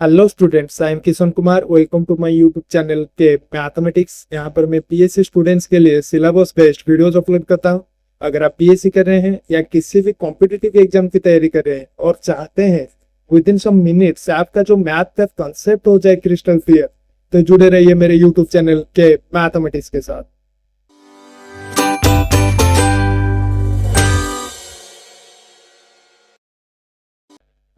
Hello students, I am Kishan Kumar. Welcome to my YouTube channel के mathematics. यहाँ पर मैं पीएससी स्टूडेंट्स के लिए सिलेबस बेस्ड वीडियोस अपलोड करता हूँ। अगर आप पीएससी कर रहे हैं या किसी भी कॉम्पिटिटिव एग्जाम की तैयारी कर रहे हैं और चाहते हैं विद इन सम मिनट्स आपका जो मैथ का कंसेप्ट हो जाए क्रिस्टल क्लियर, तो जुड़े रहिए मेरे यूट्यूब चैनल के मैथमेटिक्स के साथ।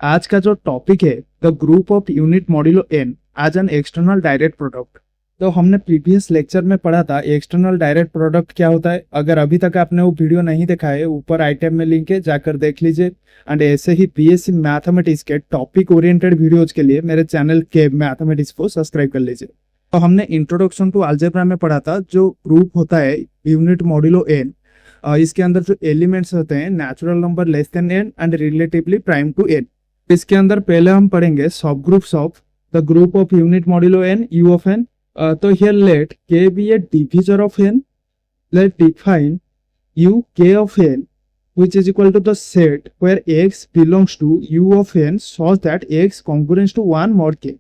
आज का जो टॉपिक है the group of unit modulo n as N external direct product. तो हमने प्रीवियस लेक्चर में पढ़ा था एक्सटर्नल डायरेक्ट प्रोडक्ट क्या होता है। अगर अभी तक आपने वो वीडियो नहीं देखा है, ऊपर आई टैब में लिंक है, जाकर देख लीजिए। एंड ऐसे ही बीएससी मैथमेटिक्स के टॉपिक ओरिएंटेड वीडियोज के लिए मेरे चैनल के मैथमेटिक्स को सब्सक्राइब कर लीजिए। तो हमने इंट्रोडक्शन टू अलजेब्रा में पढ़ा था जो ग्रुप होता है यूनिट मॉड्यूलो एन। इसके अंदर जो एलिमेंट्स होते हैं natural number less than N and relatively prime to N. इसके अंदर पहले हम पढ़ेंगे subgroups of the group of unit modulo N U of N. तो here let K be a divisor of N. Let define U K of N which is equal to the set where x belongs to u of n such that x congruent to 1 mod k.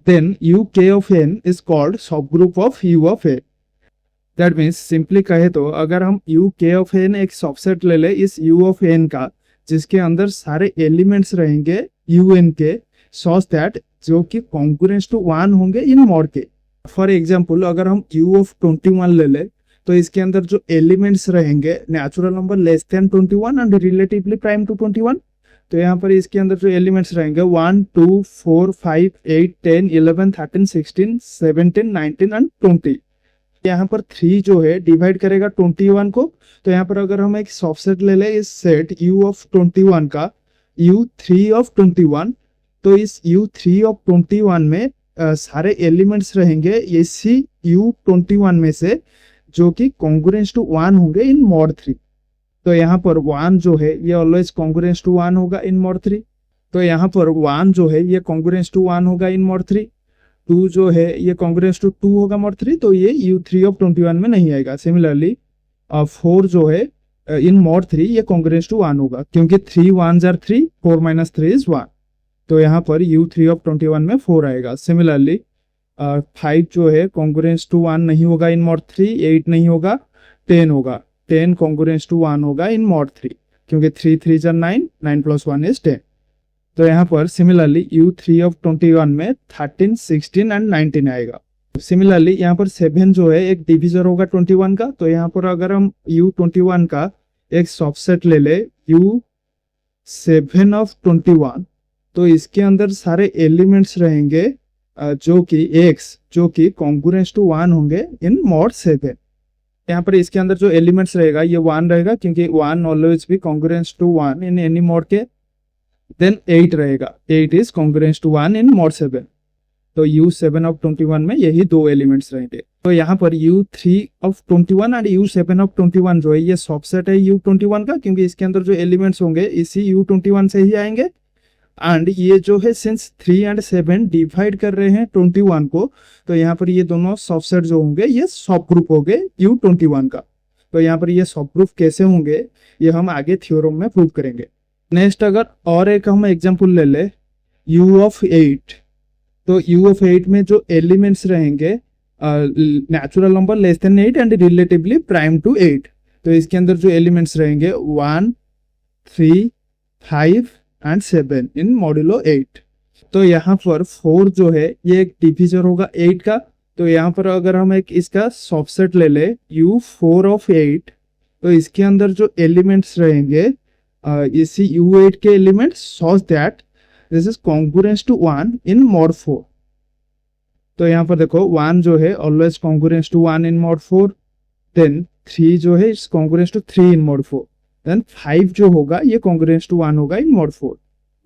Then u k of n is called subgroup of u of n. That means simply कहे तो अगर हम u k of n एक subset ले ले इस u of n का, जिसके अंदर सारे एलिमेंट्स रहेंगे un के, सच दैट जो कि कॉन्ग्रुएंट टू 1 होंगे इन मॉड के। फॉर एग्जांपल अगर हम u of 21 ले ले तो इसके अंदर जो एलिमेंट्स रहेंगे natural number less than 21 and relatively prime to 21। तो यहाँ पर इसके अंदर जो एलिमेंट्स रहेंगे 1 2 4 5 8 10 11 13 16 17 19 एंड 20। यहाँ पर 3 जो है डिवाइड करेगा 21 को। तो यहाँ पर अगर हम एक सबसेट ले ले इस सेट u of 21 का u3 of 21, तो इस u3 of 21 में सारे एलिमेंट्स रहेंगे इसी u21 में से जो कि कॉन्ग्रुएंट टू 1 होंगे इन मॉड 3। तो यहाँ पर 1 जो है ये ऑलवेज कॉन्ग्रुएंट टू 1 होगा इन मॉड 3। तो यहाँ पर 1 जो है ये कॉन्ग्रुएंट टू 1 होगा इन मॉड 3। 2 जो है ये कॉन्ग्रुएंट टू 2 होगा मॉड 3, तो ये u3 of 21 में नहीं आएगा। सिमिलरली 4 जो है इन मॉड 3 ये कॉन्ग्रुएंट टू 1 होगा क्योंकि 3 1s are 3, 4 minus 3 is 1। तो यहाँ पर u3 of 21 में 4 आएगा। सिमिलरली 5 जो है कॉन्ग्रुएंट टू 1 नहीं होगा इन मॉड 3, 8 नहीं होगा, 10 होगा। 10 कॉन्ग्रुएंट टू 1 होगा इन मॉड 3 क्योंकि 3 3s are 9, 9 plus 1 is 10। तो यहाँ पर सिमिलरली u3 of 21 में 13, 16 एंड 19 आएगा। सिमिलरली यहाँ पर 7 जो है एक डिविजर होगा 21 का। तो यहाँ पर अगर हम u21 का एक सबसेट ले ले u7 of 21, तो इसके अंदर सारे एलिमेंट्स रहेंगे जो कि x जो कि कॉन्ग्रुएंट टू 1 होंगे इन मॉड 7। यहाँ पर इसके अंदर जो एलिमेंट्स रहेगा ये 1 रहेगा क्योंकि 1 ऑलवेज भी congruent to 1 in any mod के। देन 8 रहेगा, 8 is congruent to 1 in mod 7। तो u7 of 21 में यही 2 एलिमेंट्स रहेंगे। तो यहाँ पर u3 of 21 and u7 of 21 जो है ये सबसेट है u21 का क्योंकि इसके अंदर जो एलिमेंट्स होंगे इसी u21 से ही आएंगे। एंड ये जो है सिंस 3 एंड 7 डिवाइड कर रहे हैं 21 को, तो यहाँ पर ये दोनों सबसेट जो होंगे ये सब ग्रुप हो गए u21 का। तो यहाँ पर ये सब ग्रुप कैसे होंगे ये हम आगे थ्योरम में प्रूव करेंगे। नेक्स्ट अगर और एक हम एग्जांपल ले ले u of 8, तो u of 8 में जो एलिमेंट्स रहेंगे natural number less than 8 and relatively prime to 8। तो इसके अंदर जो एलिमेंट्स रहेंगे 1 3 5 एंड 7 इन मॉड्यूलो 8। तो यहाँ पर 4 जो है ये एक डिविजर होगा 8 का। तो यहाँ पर अगर हम एक इसका सबसेट ले ले u4 of 8, तो इसके अंदर जो एलिमेंट्स रहेंगे इसी u8 के elements such that this is congruent to 1 in mod 4। तो यहाँ पर देखो 1 जो है always congruent to 1 in mod 4। Then 3 जो है it's congruent to 3 in mod 4। Then 5 जो होगा ये कॉन्ग्रुएंट टू 1 होगा in mod 4,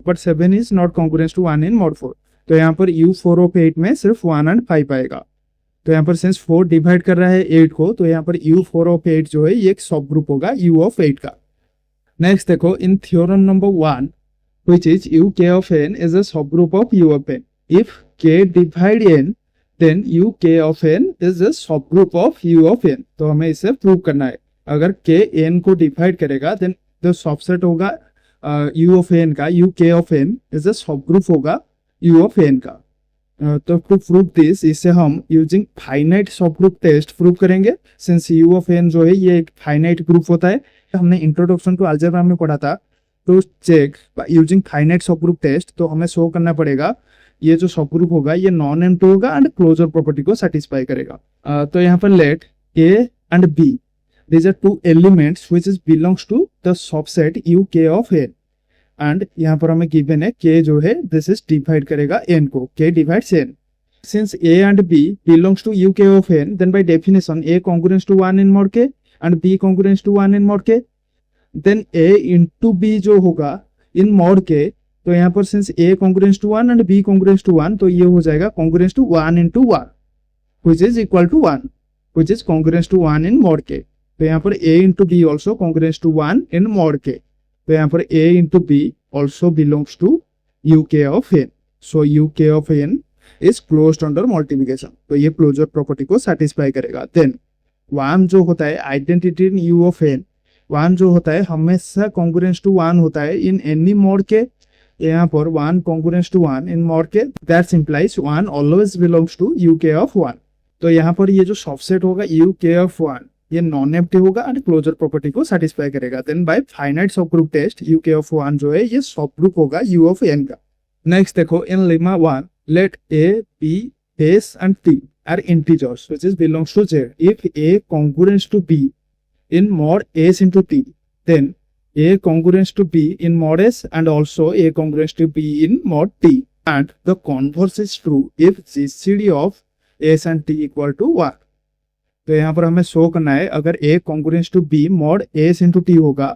but 7 is not congruent to 1 in mod 4। तो यहाँ पर u4 of 8 में सिर्फ 1 एंड 5 आएगा। तो यहाँ पर सिंस 4 डिवाइड कर रहा है 8 को, तो यहाँ पर u4 of 8 जो है ये एक सब ग्रुप होगा u of 8 का। नेक्स्ट देखो इन theorem number 1 which is u k of n is a subgroup of u of n. If k divide n then u k of n is a subgroup of u of n. तो हमें इसे prove करना है। अगर k n को divide करेगा then जो subset होगा u of n का u k of n is a सब ग्रुप होगा यू ऑफ एन का। तो टू प्रूव दिस, इसे हम using finite subgroup test prove करेंगे। सिंस यू ऑफ एन जो है ये एक फाइनाइट ग्रुप होता है, हमने इंट्रोडक्शन टू अलजेब्रा में पढ़ा था। तो check using finite subgroup test, तो हमें शो करना पड़ेगा ये जो सब ग्रुप होगा ये नॉन एम्प्टी होगा एंड क्लोजर प्रॉपर्टी को सेटिस्फाई करेगा। तो यहाँ पर let A and b, these are two elements which is belongs to the subset u k of n, and यहाँ पर हमें गिवन है k जो है दिस इज डिवाइड करेगा n को, k divides n। Since a and b belongs to u k of n, then by definition a congruent to 1 in mod k and b congruent to 1 in mod k, then a into b जो होगा in mod k, तो यहाँ पर since a congruent to 1 and b congruent to 1, तो ये हो जाएगा congruent to 1 into 1 which is equal to 1, which is congruent to 1 in mod k। तो यहाँ पर a into b also congruent to 1 in mod k, तो यहाँ पर a into b also belongs to uk of n, so uk of n is closed under multiplication, तो ये closure property को satisfy करेगा। देन 1 जो होता है identity in u of n, 1 जो होता है हमेशा congruent to 1 होता है इन एनी mod k, यहाँ पर 1 congruent to 1 in mod k, that implies 1 always belongs to uk of 1। तो यहाँ पर ये जो सबसेट होगा uk of 1 ये नॉन एम्प्टी होगा एंड क्लोजर प्रॉपर्टी को सेटिस्फाई करेगा। Then by finite subgroup test uk of 1 जो है ये सब ग्रुप होगा u ऑफ n का। नेक्स्ट देखो in lemma 1 let a b s and t are integers which is belongs to z, if a congruent to b in mod s into t, then a congruent to b in mod s and also a congruent to b in mod t, and the converse is true if gcd of s and t equal to 1। तो यहाँ पर हमें show करना है अगर a congruent to b mod s into t होगा,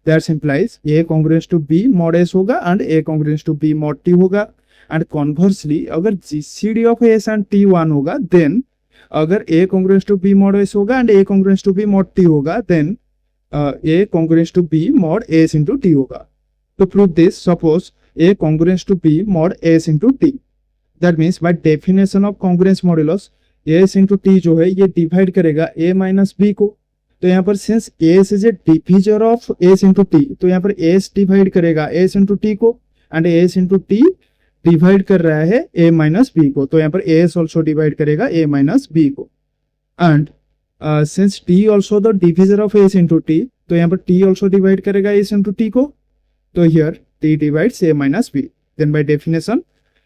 that implies a congruent to b mod s होगा and a congruent to b mod t होगा, and conversely अगर gcd of s and t 1 होगा, then अगर a congruent to b mod s होगा and a congruent to b mod t होगा, then a congruent to b mod s into t होगा। To prove this, suppose a congruent to b mod s into t, that means by definition of congruence modulus S into T जो है ये divide करेगा a minus b को। तो यहाँ पर since S is a divisor of S into t, तो यहाँ पर एस डिवाइड करेगा एस इंटू टी को and S into T divide कर रहा है ए माइनस बी को, तो यहाँ पर एस ऑल्सो डिवाइड करेगा ए माइनस बी को। And since t also the divisor of S into t, तो यहाँ पर टी ऑल्सो डिवाइड करेगा एस इंटू टी को, तो here t divides a minus b. Then by definition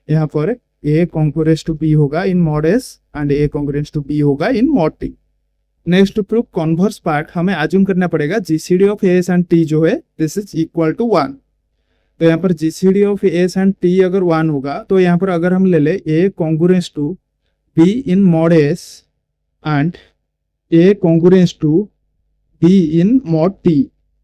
यहाँ पर a congruent to b होगा in mod s and a congruent to b होगा in mod t। Next to prove converse part हमें assume करना पड़ेगा gcd of s and t जो है this is equal to 1। तो यहाँ पर gcd of s and t अगर 1 होगा, तो यहाँ पर अगर हम ले ले a congruent to b in mod s and a congruent to b in mod t,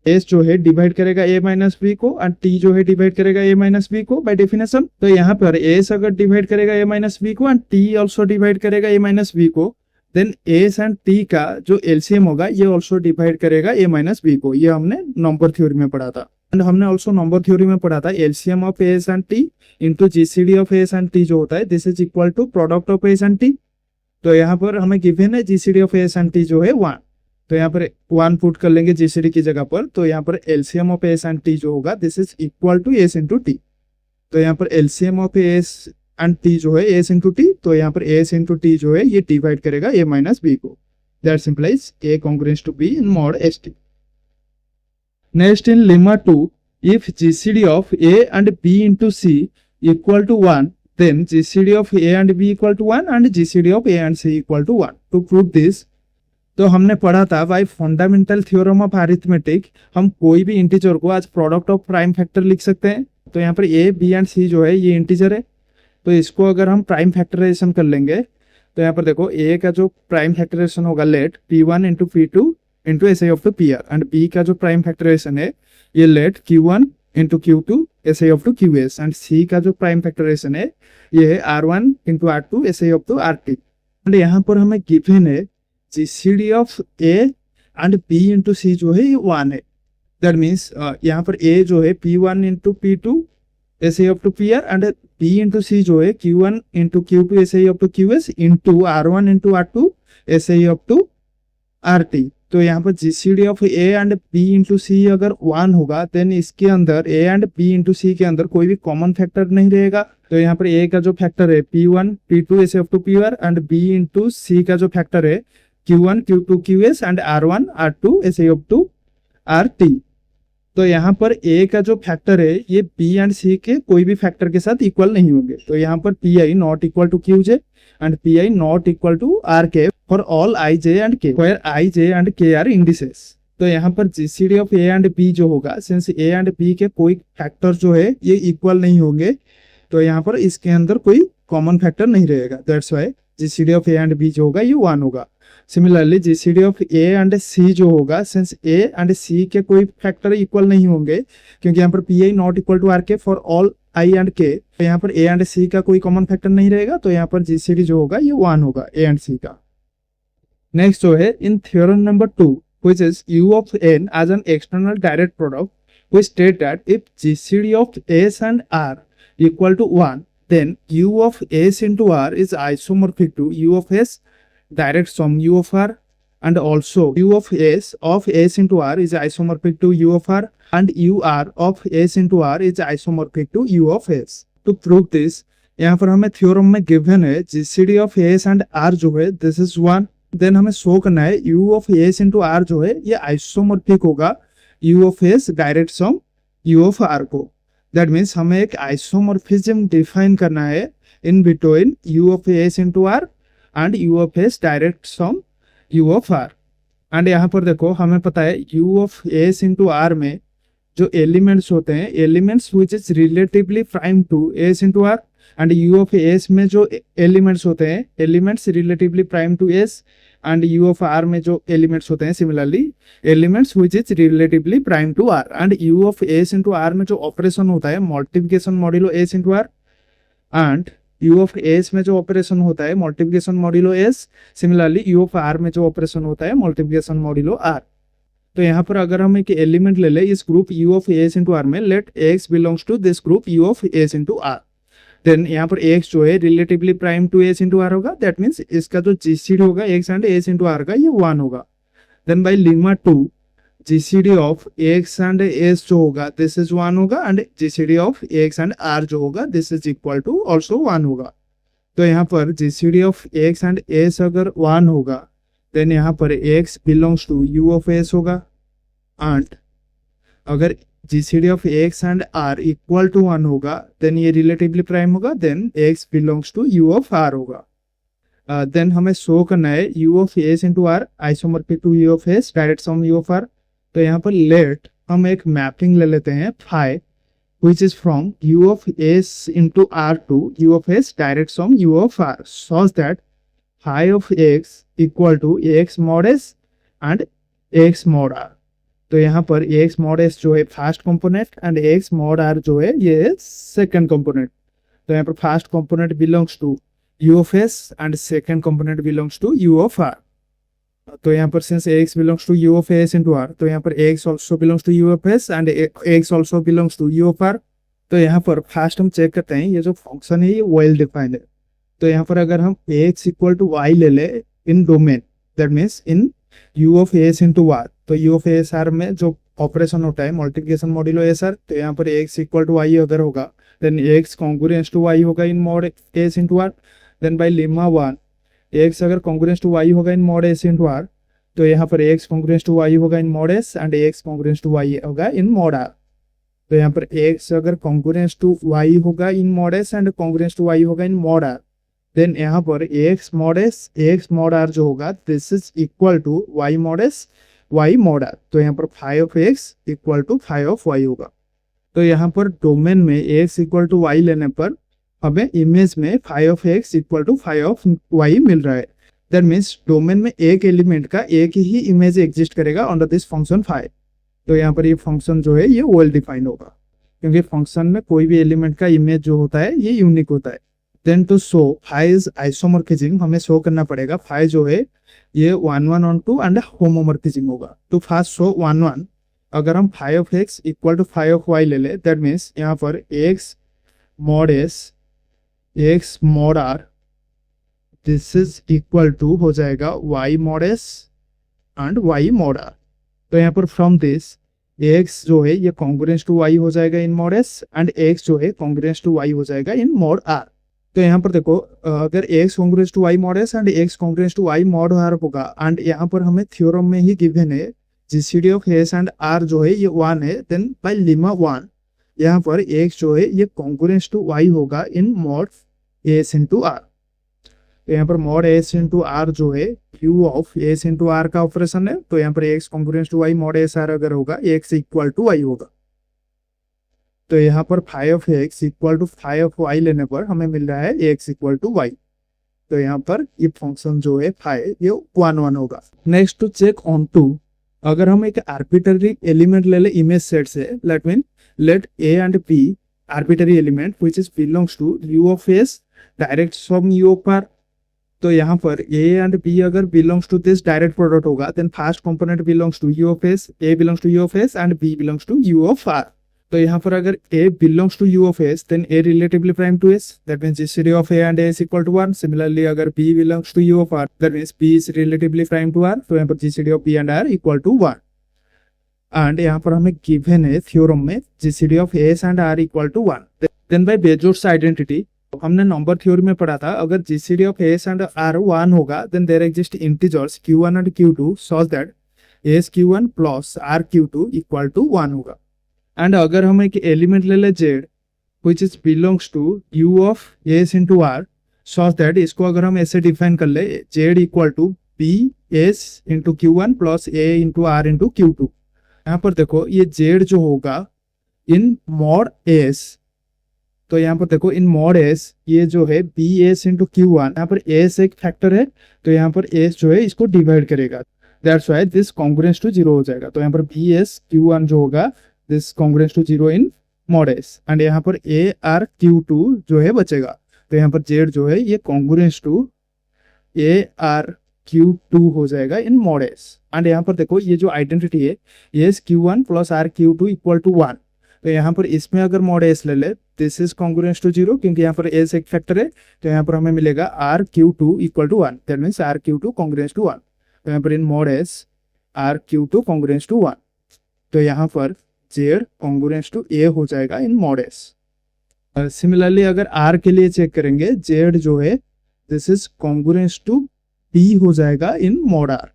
s जो है डिवाइड करेगा a माइनस बी को एंड t जो है डिवाइड करेगा a माइनस बी को बाय डेफिनेशन। तो यहाँ पर s अगर डिवाइड करेगा a माइनस बी को एंड t ऑल्सो डिवाइड करेगा a माइनस बी को, देन s एंड t का जो एलसीएम होगा ये ऑल्सो डिवाइड करेगा a माइनस बी को। ये हमने नंबर थ्योरी में पढ़ा था एंड हमने ऑल्सो नंबर थ्योरी में पढ़ा था LCM of s and t into GCD of s and t जो होता है this is equal to product of s and t। तो यहाँ पर हमें गिवन है GCD of s and t जो है 1, तो यहाँ पर 1 पुट कर लेंगे जीसीडी की जगह पर, तो यहाँ पर LCM of S and t जो होगा this is equal to S into t. तो यहाँ पर LCM of S and t जो है एस इंटू टी, तो यहाँ पर एस इंटू टी जो है ये डिवाइड करेगा ए माइनस बी को, that simplifies a congruent to b in mod s t. Next in lemma 2, if GCD of A and B into c equal to 1, then GCD of A and B equal to 1 and GCD of A and C equal to 1। To prove this, तो हमने पढ़ा था bye fundamental theorem of arithmetic हम कोई भी integer को आज product of prime factor लिख सकते हैं। तो यहाँ पर A, B एंड C जो है ये इंटीजर है, तो इसको अगर हम प्राइम फैक्टराइजेशन कर लेंगे तो यहाँ पर देखो A का जो प्राइम फैक्टराइजेशन होगा let P1 into P2 into s I of the PR, and B का जो प्राइम फैक्टराइजेशन है ये let Q1 into Q2 S I of to QS, and C का जो प्राइम फैक्टराइजेशन है ये है R1 into R2 S I of to RT। And यहाँ पर हमें गिवन है GCD of A and B into C जो है ये 1 है, दैट मीन्स यहाँ पर A जो है P1 into P2 S I of to PR and B into C जो है Q1 into Q2 S I of to QS into R1 into R2 S I of to RT। तो यहाँ पर GCD of A and B into C अगर 1 होगा then इसके अंदर A and B into C के अंदर कोई भी कॉमन फैक्टर नहीं रहेगा। तो यहाँ पर ए का जो फैक्टर है P1 P2 S F to P R and B into C का जो फैक्टर है Q1 Q2 QS and R1 R2 S F to R T. तो यहाँ पर ए का जो फैक्टर है ये बी एंड सी के कोई भी फैक्टर के साथ इक्वल नहीं होंगे। तो यहाँ पर P I not equal to Q J and P I not equal to are के for all I J and K where I J and K are indices. तो यहाँ पर GCD of A and B जो होगा since A and B के कोई factor जो है ये इक्वल नहीं होंगे तो यहाँ पर इसके अंदर कोई कॉमन फैक्टर नहीं रहेगा। That's why GCD of A and B जो होगा ये 1 होगा। Similarly GCD of A and C जो होगा सिंस ए एंड सी के कोई फैक्टर इक्वल नहीं होंगे क्योंकि यहाँ पर P I not equal to are के for all i and k. तो यहाँ पर ए एंड सी का कोई कॉमन फैक्टर नहीं रहेगा तो यहाँ पर जीसीडी जो होगा ये 1 होगा ए एंड सी का। नेक्स्ट जो है in theorem number 2 which is U of N as N external direct product we state that if GCD of S and R equal to 1 then u of s into r is isomorphic to u of s direct sum u of r and also u of s into r is isomorphic to u of r and ur of s into r is isomorphic to u of s। To prove this यहाँ पर हमें theorem में given है GCD of S and r जो है this is 1। Then हमें show करना है u of S into are जो है ये आइसोमॉर्फिक होगा u of S direct sum u of are को। दैट मीन्स हमें एक आइसोमॉर्फिज्म डिफाइन करना है in between u of S into are and u of S direct sum u of are. And यहाँ पर देखो हमें पता है u of S into are में जो एलिमेंट्स होते हैं elements which is relatively prime to S into are and u of s में जो एलिमेंट्स होते हैं elements relatively prime to s and u of r में जो एलिमेंट्स होते हैं similarly elements which is relatively prime to r and u of S into are में जो ऑपरेशन होता है multiplication modulo s into are and u of s में जो ऑपरेशन होता है multiplication modulo s similarly u of r में जो ऑपरेशन होता है मल्टीप्लिकेशन मॉड्यूलो आर। तो यहाँ पर अगर हम एक एलिमेंट ले ले इस group u of S into are में let x belongs to this group u of S into R देन यहाँ पर x जो है relatively prime to S into R होगा। दैट मीन्स इसका जो जीसीडी होगा x and S into R का ये 1 होगा। Then by lemma 2 GCD of x and s जो होगा दिस इज 1 होगा and GCD of x and r जो होगा this is equal to also 1 होगा। तो यहाँ पर GCD of x and s अगर 1 होगा देन यहाँ पर x belongs to u of s होगा एंड अगर GCD of x and r equal to 1 होगा देन ये रिलेटिवली प्राइम होगा then x belongs to u of r होगा। देन हमें शो करना है u of s into are isomorphic to u of s direct sum u of r। तो यहाँ पर लेट हम एक मैपिंग ले लेते हैं phi which is from u of s into r to u of s direct sum u of r such that phi of x equal to x mod s and x mod r। तो यहाँ पर x mod s जो है first component and x mod r जो है ये second component. तो यहाँ पर first component belongs to u of s and second component belongs to u of r। तो यहाँ पर since x belongs to u of s into r तो यहाँ पर x also belongs to u of s and x also belongs to u of r। तो यहाँ पर first हम चेक करते हैं ये जो फंक्शन है ये वेल डिफाइंड है। तो यहाँ पर अगर हम x इक्वल टू y ले ले in domain that means in u of s into r तो u of s r में जो ऑपरेशन होता है मल्टीप्लिकेशन मॉड्यूलो s r तो यहाँ पर x इक्वल टू y अगर होगा then x congruence to y होगा in mod s into r। Then by lemma 1 x अगर कॉन्ग्रुएंस टू y होगा in mod s into r तो यहाँ पर x कॉन्ग्रुएंस टू y होगा in mod s and x congruence to y होगा in mod r। तो यहाँ पर x अगर कॉन्ग्रुएंस टू y होगा in mod s and congruence to y होगा इन मॉड r देन यहाँ पर x mod r जो होगा this is equal to y mod s y mod r। तो यहाँ पर phi of x equal to phi of y होगा। तो यहाँ पर डोमेन में x इक्वल टू y लेने पर हमें इमेज में phi of x equal to phi of y मिल रहा है। दैट मीन्स डोमेन में एक एलिमेंट का एक ही इमेज एग्जिस्ट करेगा अंडर दिस फंक्शन phi। तो यहाँ पर ये फंक्शन जो है ये वेल डिफाइंड होगा क्योंकि फंक्शन में कोई भी एलिमेंट का इमेज जो होता है ये यूनिक होता है। Then to show phi is isomorphism हमें शो करना पड़ेगा phi जो है ये 1 1 on 2 एंड होमोमॉर्फिज्म होगा। तो फर्स्ट शो 1 1 अगर हम phi of x equal to phi of y ले ले दैट मीन्स यहाँ पर x mod s x mod r this is equal to हो जाएगा y mod s and y mod are. तो यहाँ पर फ्रॉम दिस एक्स जो है ये कॉन्ग्रुएंस टू वाई हो जाएगा in mod S and X जो है कॉन्ग्रुएंस टू वाई हो जाएगा इन मॉड आर। तो यहाँ पर देखो अगर x congruence to Y mod S and x congruence to Y mod are होगा एंड यहाँ पर हमें थ्योरम में ही गिवन है GCD of S and r जो है ये 1 है, देन बाय लेमा 1 यहाँ पर एक्स जो है ये कॉन्ग्रुएंस टू वाई होगा in mod S into R. तो यहाँ पर मॉड एस इंटू आर जो है Q of S into R का ऑपरेशन है। तो यहाँ पर X congruence to Y mod S R अगर होगा एक्स इक्वल टू वाई होगा। तो यहाँ पर phi of X equal to phi of Y लेने पर हमें मिल रहा है एक्स इक्वल टू वाई। तो यहाँ पर ये फंक्शन जो है फाइव ये 1 1 होगा। Next to check onto, अगर हम एक आर्बिट्ररी एलिमेंट ले ले इमेज सेट से, let A and B arbitrary element which is belongs to U of S direct from U of R. तो यहाँ पर ए एंड बी अगर belongs to this direct product होगा then first component belongs to U of S, A belongs to U of S and B belongs to U of R. तो यहाँ पर अगर a belongs to u of s then a relatively prime to s, that means GCD of a and a is equal to 1. Similarly अगर b belongs to u of r that means b is relatively prime to r, तो यहाँ पर GCD of b and r equal to 1. And यहाँ पर हमें given है theorem में GCD of s and r equal to 1. then by Bezoar's identity हमने number theory में पढ़ा था अगर GCD of s and r 1 होगा then there exist integers q1 and q2 such that s q1 plus r q2 equal to 1 होगा। And अगर हम एक एलिमेंट ले ले Z which is belongs to U of S into R such that इसको अगर हम ऐसे डिफाइन कर ले Z equal to B S into Q one plus A into R into Q two. यहाँ पर देखो ये जेड जो होगा इन मॉड एस, तो यहाँ पर देखो इन मॉड एस ये जो है B S into Q one, यहाँ पर एस एक फैक्टर है तो यहाँ पर एस जो है इसको डिवाइड करेगा, that's why this congruence to 0 हो जाएगा। तो यहाँ पर बी एस क्यू वन जो होगा this congruence to 0 in mod S and यहाँ पर ए आर क्यू टू जो है बचेगा। तो यहाँ पर जेड जो है ये congruence to A R Q two हो जाएगा इन मॉड एस। एंड यहाँ पर देखो ये जो आइडेंटिटी है S Q one plus R Q two equal to 1, तो यहाँ पर इसमें अगर मॉड एस ले ले दिस इज कॉन्ग्रुएंस टू 0 क्योंकि यहाँ पर एस एक फैक्टर है, तो यहाँ पर हमें मिलेगा R Q two equal to 1, that means R Q two congruence to 1। तो यहाँ पर in mod S R Q two congruence to 1, तो यहाँ पर जेड कॉन्ग्रुएंस टू ए हो जाएगा इन मॉड एस। सिमिलरली अगर आर के लिए चेक करेंगे जेड जो है this is congruence to B हो जाएगा इन मॉड आर,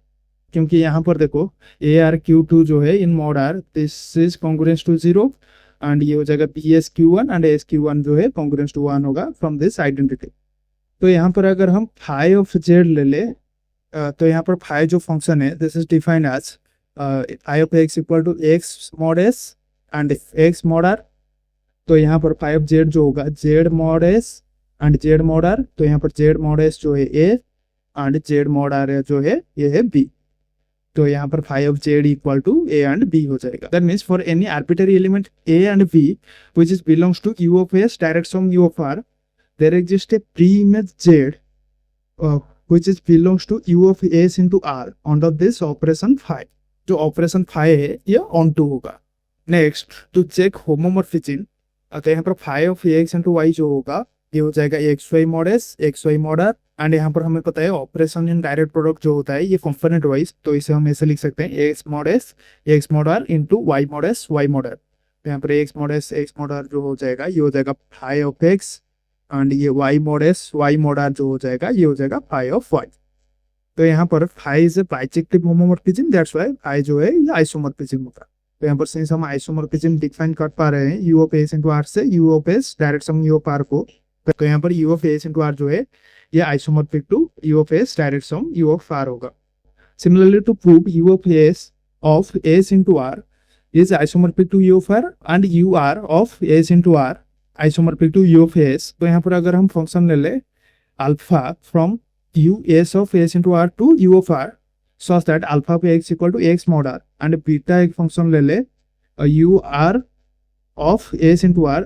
क्योंकि यहाँ पर देखो ए आर क्यू टू जो है in mod R this is congruence to 0 and ये हो जाएगा B S Q one and S Q one जो है कॉन्ग्रुएंस टू 1 होगा फ्रॉम दिस आइडेंटिटी। तो यहाँ पर अगर हम फाइव ऑफ जेड ले ले तो यहाँ पर फाइव जो फंक्शन है this is defined as I of x equal to X mod S and X mod are. तो यहाँ पर फाइव जेड जो होगा Z mod S and Z mod are, तो यहाँ पर जेड मॉड एस जो है A and Z mod R जो है ये है बी। तो यहाँ पर phi of Z equal to A and B हो जाएगा। That means for any arbitrary element A and B which is belongs to U of S direct from U of R there exist a preimage Z which is belongs to u of s into r under this operation phi। जो operation phi है ये onto होगा। Next to check homomorphism, तो यहाँ पर phi of X into Y जो होगा ये हो जाएगा X Y mod S X Y mod R. And यहाँ पर हमें पता है ऑपरेशन इन डायरेक्ट प्रोडक्ट जो होता है ये कंपोनेंट वाइज, तो इसे हम ऐसे लिख सकते हैं X mod S X mod R into Y mod S Y mod are. तो यहाँ पर X mod S X mod R जो हो जाएगा ये हो जाएगा फाइ ऑफ एक्स एंड ये Y mod S Y mod R जो हो जाएगा ये हो जाएगा फाइ ऑफ वाई। तो यहाँ पर phi is a bijective homomorphism, that's why phi जो है ये आइसोमॉर्फिज्म होगा। तो यहाँ पर सिंस हम आइसोमॉर्फिज्म डिफाइन कर पा रहे हैं U of S into R से U of S direct sum U of are को, तो यहाँ पर U of S into are जो है ये isomorphic to U of S direct sum U of R होगा। Similarly to prove U of S into R is isomorphic to U of are and U R of S into are isomorphic to U of S. तो यहाँ पर अगर हम function ले ले alpha from u s of s into r to u of r such that alpha of x equal to x mod r and beta एक function ले ले u r of s into r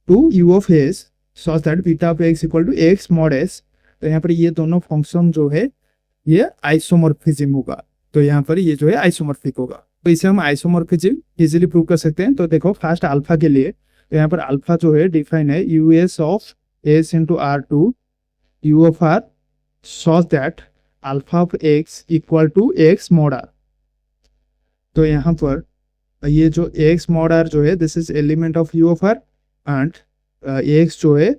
to u of s such that beta of x equal to x mod s। तो यहाँ पर ये दोनों function जो है ये आइसोमॉर्फिज्म होगा, तो यहाँ पर ये जो है आइसोमॉर्फिक होगा। तो इसे हम आइसोमॉर्फिज्म इजीली प्रूव कर सकते हैं। तो देखो फर्स्ट अल्फा के लिए, तो यहाँ पर अल्फा जो है डिफाइन है u s of s into r to u of r such that alpha of X equal to X mod are. तो यहाँ पर ये जो एक्स मॉड आर जो है this is element of U of are and X जो है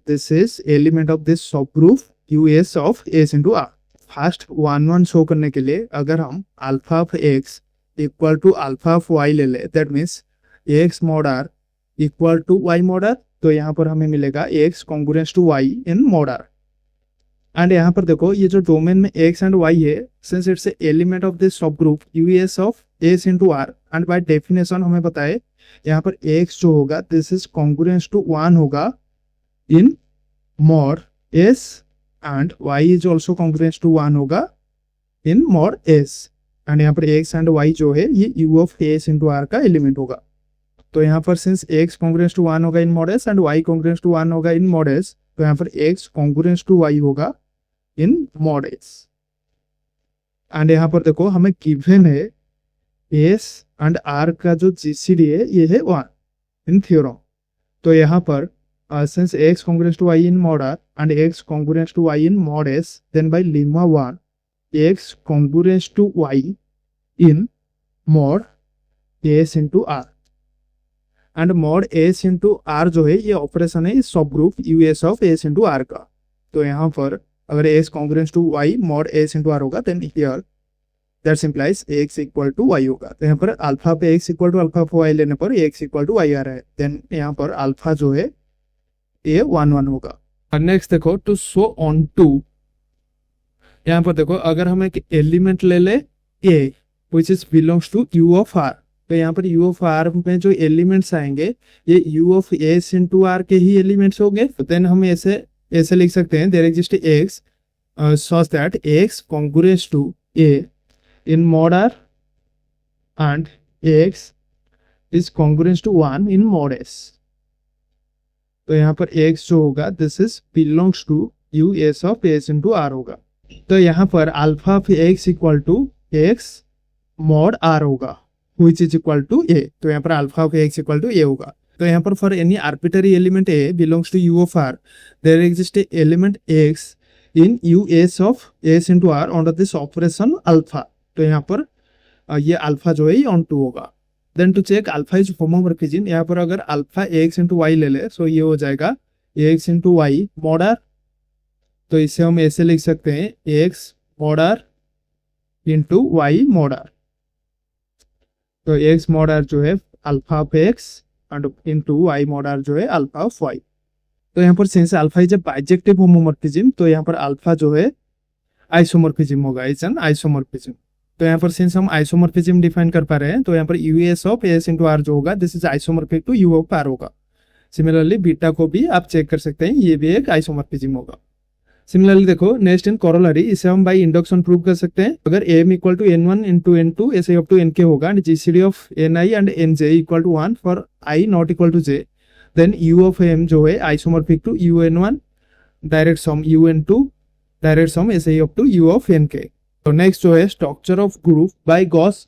this is element of this sub group U S of S into R. First one one शो करने के लिए अगर हम alpha of X equal to alpha of Y ले ले that means X mod R equal to Y mod are. तो यहाँ पर हमें मिलेगा X congruence to Y in mod R. And यहाँ पर देखो ये जो डोमेन में एक्स एंड वाई है since it's element of this sub group U S of S into are and by definition हमें बताए यहाँ पर एक्स जो होगा दिस इज कॉन्ग्रुएंस टू 1 होगा in mod S and Y is also congruence to 1 होगा in mod S. And यहाँ पर एक्स एंड वाई जो है ये U of S into R का एलिमेंट होगा। तो यहाँ पर सिंस एक्स कॉन्ग्रुएंस टू 1 होगा in mod S and Y congruence to 1 होगा इन मॉड एस तो यहाँ पर एक्स कॉन्ग्रुएंस टू वाई होगा इन मॉड एस। एंड यहाँ पर देखो हमें गिवन है एस एंड आर का जो जीसीडी है ये है 1 इन थ्योरम। तो यहाँ पर since X congruence to Y in mod R and x congruence to Y in mod S then by lemma 1 X congruence to Y in mod S into are. And mod S into are जो है ये operation है इस सब group U S of S into R का। तो यहाँ पर अगर x congruence to Y mod S into R होगा then here that simplifies x equal to Y होगा। तो यहाँ पर अल्फा पे एक्स इक्वल टू अल्फा पे वाई लेने पर एक्स इक्वल टू वाई आ रहा है देन यहाँ पर अल्फा जो है ये 1 1 होगा। नेक्स्ट देखो टू शो ऑन टू यहाँ पर देखो अगर हम एक एलिमेंट ले ले A which is belongs to U of R तो यहाँ पर यू ऑफ आर में जो एलिमेंट्स आएंगे ये U of S into R के ही एलिमेंट्स होंगे। तो देन हम ऐसे लिख सकते हैं there exist X such that X congruence to A in mod R and X is congruence to 1 in mod S. तो यहाँ पर एक्स जो होगा this is belongs to U S of S into R होगा। तो यहाँ पर alpha of X equal to X mod are होगा which is equal to a। तो यहाँ पर alpha of X equal to A होगा। तो यहाँ पर for any arbitrary element A belongs to U of R there exist element X in U S of S into R on this operation alpha. तो यहाँ पर ये alpha जो है ये ऑन टू होगा। Then to check alpha is homomorphism यहाँ पर अगर अल्फा एक्स इंटू वाई ले ले सो ये हो जाएगा X into Y mod are. तो इसे हम ऐसे लिख सकते हैं X mod R into Y mod are. तो एक्स मॉड आर जो है alpha of X and into Y mod R जो है अल्फा ऑफ वाई। तो यहाँ पर since alpha is a bijective homomorphism तो यहाँ पर अल्फा जो है आइसोमॉर्फिज्म होगा इट्स एन आइसोमॉर्फिज्म। तो यहाँ पर सिंस हम आइसोमॉर्फिज्म डिफाइन कर पा रहे हैं तो यहाँ पर U S of S into are जो होगा this is isomorphic to U of R होगा। सिमिलरली बीटा को भी आप चेक कर सकते हैं ये भी एक आइसोमॉर्फिज्म होगा। सिमिलरली देखो नेक्स्ट इन कोरोलरी इसे हम बाई इंडक्शन प्रूव कर सकते हैं अगर M equal to N one into N two S up to N K होगा and GCD of N I and N J equal to 1 for I not equal to J then U of M जो है isomorphic to U N one direct sum U N two direct sum S up to U of N K. तो next जो है structure of group by Gauss.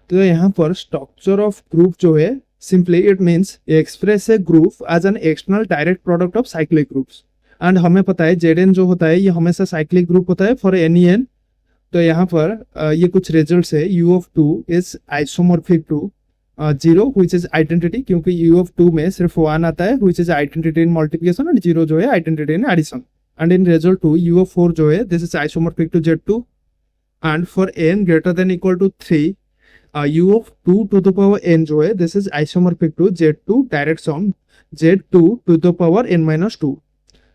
तो यहाँ पर structure of group जो है simply it means express a group as N external direct product of cyclic groups and हमें पता है जेड जो होता है ये हमेशा साइक्लिक ग्रुप होता है फॉर एनी एन। तो यहाँ पर ये कुछ रिजल्ट्स है U of 2 is isomorphic to 0 which is identity क्योंकि यू ऑफ 2 में सिर्फ 1 आता है which is identity in multiplication and 0 जो है identity in addition. And in result 2 U of 4 जो है this is isomorphic to Z2 and for n greater than equal to 3 U of 2 to the power n जो है this is isomorphic to Z2 direct sum Z2 to the power n minus 2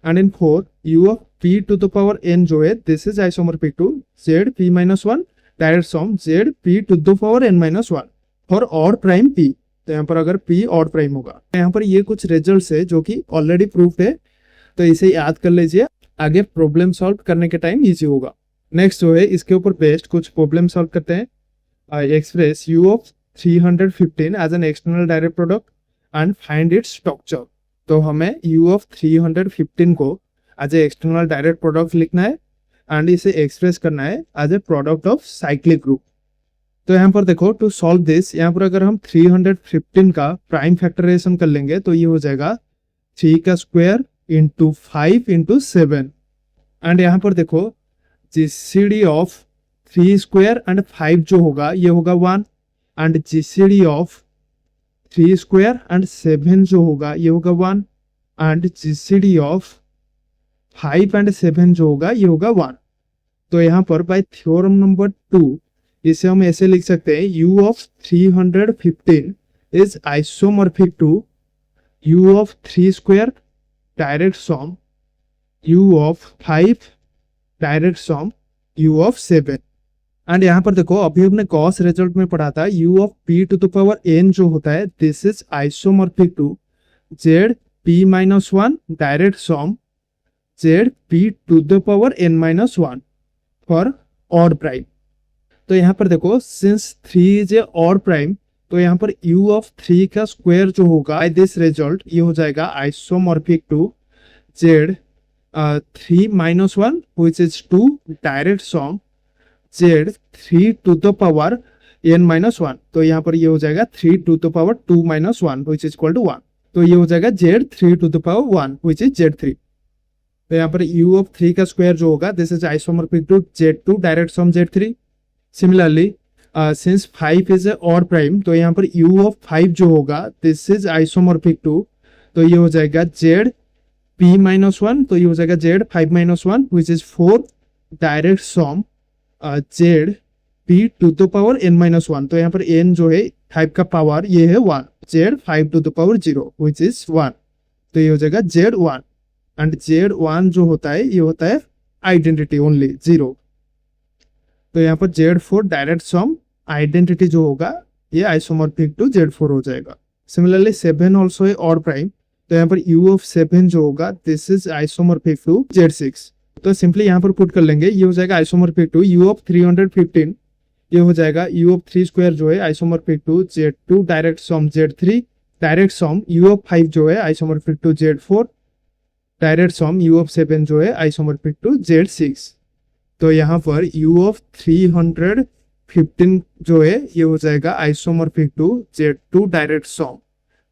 and in 4 u of p to the power n जो है this is isomorphic to z p minus 1 direct sum z p to the power n minus 1 for odd prime p। तो यहाँ पर अगर p odd prime होगा यहाँ पर ये कुछ रिजल्ट्स है जो कि ऑलरेडी प्रूफ है तो इसे याद कर लीजिए आगे प्रॉब्लम सॉल्व करने के टाइम इजी होगा। नेक्स्ट जो है इसके ऊपर बेस्ड कुछ प्रॉब्लम सॉल्व करते हैं। Express u of 315 as N external direct product and find its structure. तो हमें u ऑफ 315 को as a external direct product लिखना है एंड इसे एक्सप्रेस करना है as a product of cyclic group. तो यहाँ पर देखो टू सॉल्व दिस यहाँ पर अगर हम 315 का प्राइम फैक्टराइजेशन कर लेंगे तो ये हो जाएगा 3 का स्क्वायर इंटू 5 इंटू 7 एंड यहाँ पर देखो जीसीडी ऑफ 3 स्क्वायर एंड 5 जो होगा ये होगा 1, and GCD of 3 square and 7 जो होगा ये होगा 1, एंड जीसीडी ऑफ 5 एंड 7 जो होगा ये होगा 1। तो यहाँ पर बाय थ्योरम नंबर 2 इसे हम ऐसे लिख सकते हैं, u of 315 is isomorphic to u of 3 square direct sum u of 5 direct sum u of 7। And यहाँ पर देखो अभी हमने गॉस रिजल्ट में पढ़ा था u of p to the power n जो होता है this is isomorphic to z p minus 1 direct sum z p to the power n minus 1 for odd prime. तो यहाँ पर देखो since 3 is a odd prime तो यहाँ पर u ऑफ 3 का स्क्वायर जो होगा बाय दिस रिजल्ट ये हो जाएगा isomorphic to z 3 minus 1 which is 2 direct sum z 3 to the power n minus 1। तो यहाँ पर ये हो जाएगा 3 to the power 2 minus 1 which is equal to 1। तो ये हो जाएगा z 3 to the power 1 which is z3। तो यहाँ पर u ऑफ 3 का स्क्वायर जो होगा this is isomorphic to z2 direct sum z3। Similarly since 5 is a odd prime तो यहाँ पर u ऑफ 5 जो होगा दिस इज आइसोमॉर्फिक टू, तो ये हो जाएगा z p माइनस 1, तो ये हो जाएगा z 5 minus 1 which is 4 direct sum z p to the power n minus 1। तो यहाँ पर n जो है 5 का पावर ये है 1, z 5 to the power 0 which is 1। तो ये हो जाएगा z1 एंड z1 जो होता है ये होता है आइडेंटिटी ओनली 0। तो यहाँ पर z4 डायरेक्ट सम आइडेंटिटी जो होगा ये आइसोमॉर्फिक टू z4 हो जाएगा। सिमिलरली 7 ऑल्सो है ऑड प्राइम तो यहाँ पर u ऑफ 7 जो होगा this is isomorphic to z6। तो सिंपली यहाँ पर पुट कर लेंगे, ये हो जाएगा आइसोमॉर्फिक टू u ऑफ 315, ये हो जाएगा u ऑफ 3 स्क्वायर जो है isomorphic to z2 direct sum z3 direct sum u of 5 जो है isomorphic to z4 direct sum u of 7 जो है आइसोमॉर्फिक टू z6। तो यहाँ पर u ऑफ 315 जो है ये हो जाएगा isomorphic to z2 direct sum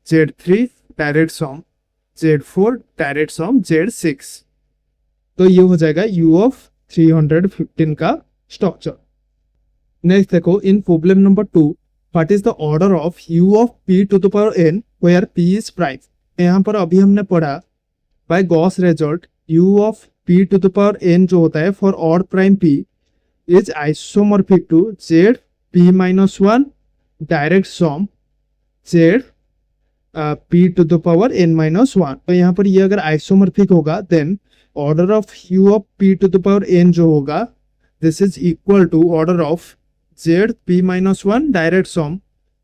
z3 direct sum z4 direct sum z6। तो ये हो जाएगा u ऑफ 315 का स्ट्रक्चर। नेक्स्ट देखो in problem number 2 what is the order of u of p to the power n where p is prime. यहाँ पर अभी हमने पढ़ा by Gauss result u of p to the power n जो होता है for odd prime p is isomorphic to z p minus 1 direct sum z p to the power n minus 1। तो यहाँ पर ये अगर आइसोमॉर्फिक होगा then order of u of p to the power n जो होगा this is equal to order of z p minus 1 direct sum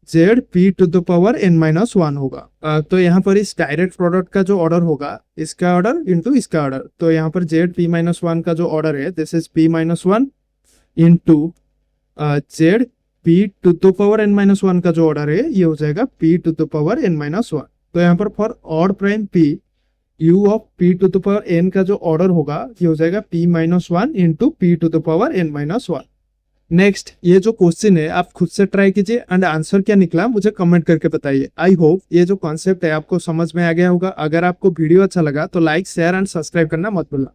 z p to the power n minus 1 होगा। तो यहाँ पर इस डायरेक्ट प्रोडक्ट का जो ऑर्डर होगा इसका ऑर्डर इंटू इसका ऑर्डर, तो यहाँ पर z p माइनस 1 का जो ऑर्डर है this is p minus 1 into z p to the power n minus 1 का जो ऑर्डर है ये हो जाएगा p to the power n minus 1। तो यहाँ पर for odd prime p u of p to the power n का जो ऑर्डर होगा ये हो जाएगा p minus 1 into p to the power n minus 1। Next ये जो क्वेश्चन है आप खुद से ट्राई कीजिए एंड आंसर क्या निकला मुझे कमेंट करके बताइए। आई होप ये जो कॉन्सेप्ट है आपको समझ में आ गया होगा। अगर आपको वीडियो अच्छा लगा तो लाइक शेयर एंड सब्सक्राइब करना मत भूलना।